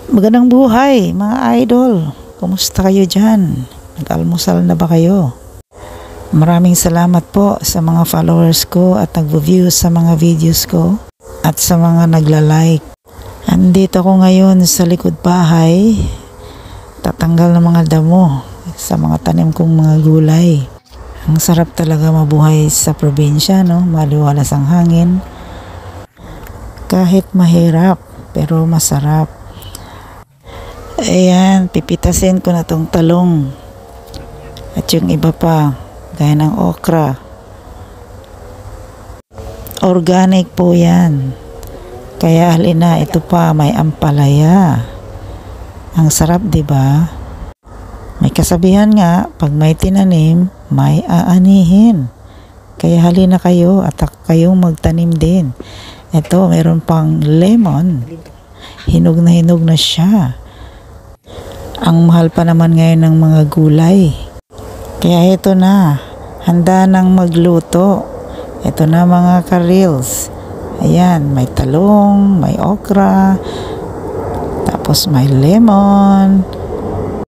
Magandang buhay mga idol. Kumusta kayo dyan? Nag-almusal na ba kayo? Maraming salamat po sa mga followers ko at nag-view sa mga videos ko at sa mga nagla-like. Andito ako ngayon sa likod bahay. Tatanggal ng mga damo sa mga tanim kong mga gulay. Ang sarap talaga mabuhay sa probinsya, no? Maliwalas ang hangin. Kahit mahirap, pero masarap. Ayan, pipitasin ko na tong talong. At yung iba pa, gaya ng okra. Organic po yan. Kaya halina, ito pa, may ampalaya. Ang sarap, di ba? May kasabihan nga, pag may tinanim, may aanihin. Kaya halina kayo at kayong magtanim din. Ito, meron pang lemon. Hinog na siya. Ang mahal pa naman ngayon ng mga gulay. Kaya ito na, handa nang magluto. Ito na mga ka-reels. Ayan, may talong, may okra, tapos may lemon,